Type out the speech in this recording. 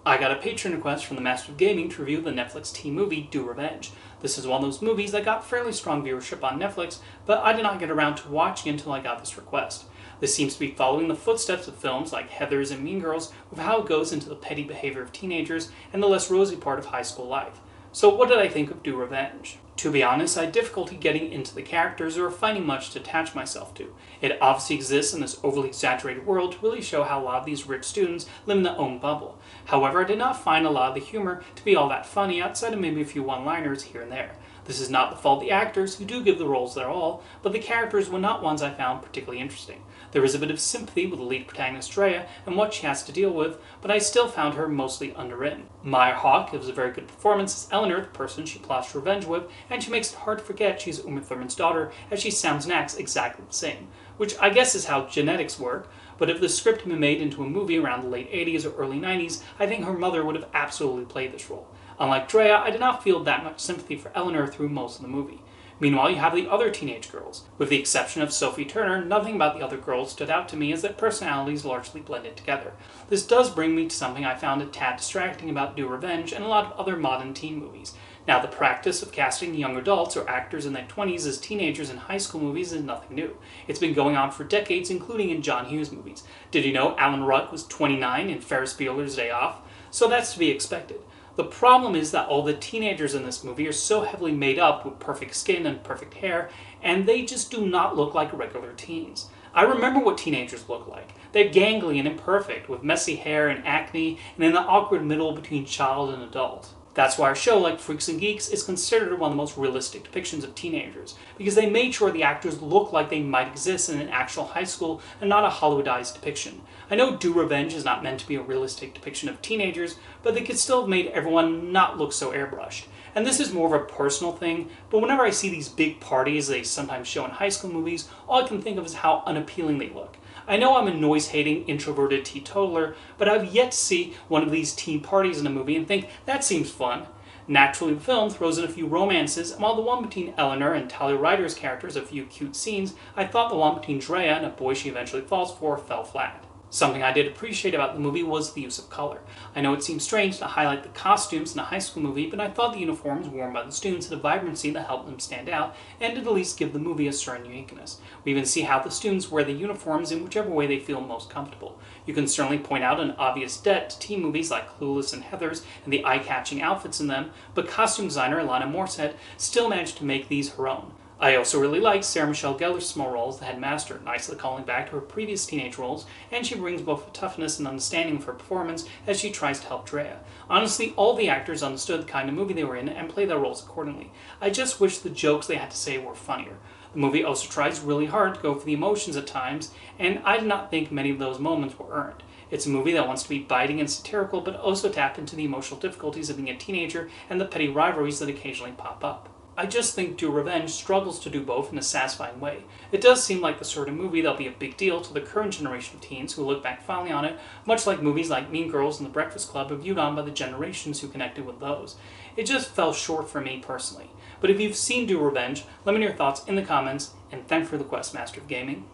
I got a patron request from the Master of Gaming to review the Netflix teen movie Do Revenge. This is one of those movies that got fairly strong viewership on Netflix, but I did not get around to watching until I got this request. This seems to be following the footsteps of films like Heathers and Mean Girls, with how it goes into the petty behavior of teenagers and the less rosy part of high school life. So what did I think of Do Revenge? To be honest, I had difficulty getting into the characters or finding much to attach myself to. It obviously exists in this overly exaggerated world to really show how a lot of these rich students live in their own bubble. However, I did not find a lot of the humor to be all that funny outside of maybe a few one-liners here and there. This is not the fault of the actors, who do give the roles their all, but the characters were not ones I found particularly interesting. There is a bit of sympathy with the lead protagonist Drea and what she has to deal with, but I still found her mostly underwritten. Hawke gives a very good performance as Eleanor, the person she plots revenge with, and she makes it hard to forget she's Uma Thurman's daughter, as she sounds and acts exactly the same, which I guess is how genetics work. But if the script had been made into a movie around the late 80s or early 90s, I think her mother would have absolutely played this role. Unlike Drea, I did not feel that much sympathy for Eleanor through most of the movie. Meanwhile, you have the other teenage girls. With the exception of Sophie Turner, nothing about the other girls stood out to me as their personalities largely blended together. This does bring me to something I found a tad distracting about Do Revenge and a lot of other modern teen movies. Now, the practice of casting young adults or actors in their 20s as teenagers in high school movies is nothing new. It's been going on for decades, including in John Hughes movies. Did you know Alan Ruck was 29 in Ferris Bueller's Day Off? So that's to be expected. The problem is that all the teenagers in this movie are so heavily made up with perfect skin and perfect hair, and they just do not look like regular teens. I remember what teenagers look like. They're gangly and imperfect, with messy hair and acne, and in the awkward middle between child and adult. That's why a show like Freaks and Geeks is considered one of the most realistic depictions of teenagers, because they made sure the actors look like they might exist in an actual high school and not a Hollywoodized depiction. I know Do Revenge is not meant to be a realistic depiction of teenagers, but they could still have made everyone not look so airbrushed. And this is more of a personal thing, but whenever I see these big parties they sometimes show in high school movies, all I can think of is how unappealing they look. I know I'm a noise-hating, introverted teetotaler, but I've yet to see one of these teen parties in a movie and think, that seems fun. Naturally, the film throws in a few romances, and while the one between Eleanor and Talia Ryder's characters have a few cute scenes, I thought the one between Drea and a boy she eventually falls for fell flat. Something I did appreciate about the movie was the use of color. I know it seems strange to highlight the costumes in a high school movie, but I thought the uniforms worn by the students had a vibrancy that helped them stand out, and did at least give the movie a certain uniqueness. We even see how the students wear the uniforms in whichever way they feel most comfortable. You can certainly point out an obvious debt to teen movies like Clueless and Heathers and the eye-catching outfits in them, but costume designer Alana Morset still managed to make these her own. I also really like Sarah Michelle Gellar's small role as the headmaster, nicely calling back to her previous teenage roles, and she brings both the toughness and understanding of her performance as she tries to help Drea. Honestly, all the actors understood the kind of movie they were in and played their roles accordingly. I just wish the jokes they had to say were funnier. The movie also tries really hard to go for the emotions at times, and I do not think many of those moments were earned. It's a movie that wants to be biting and satirical, but also tap into the emotional difficulties of being a teenager and the petty rivalries that occasionally pop up. I just think Do Revenge struggles to do both in a satisfying way. It does seem like the sort of movie that'll be a big deal to the current generation of teens who look back fondly on it, much like movies like Mean Girls and The Breakfast Club are viewed on by the generations who connected with those. It just fell short for me personally. But if you've seen Do Revenge, let me know your thoughts in the comments, and thanks for the request, Master of Gaming.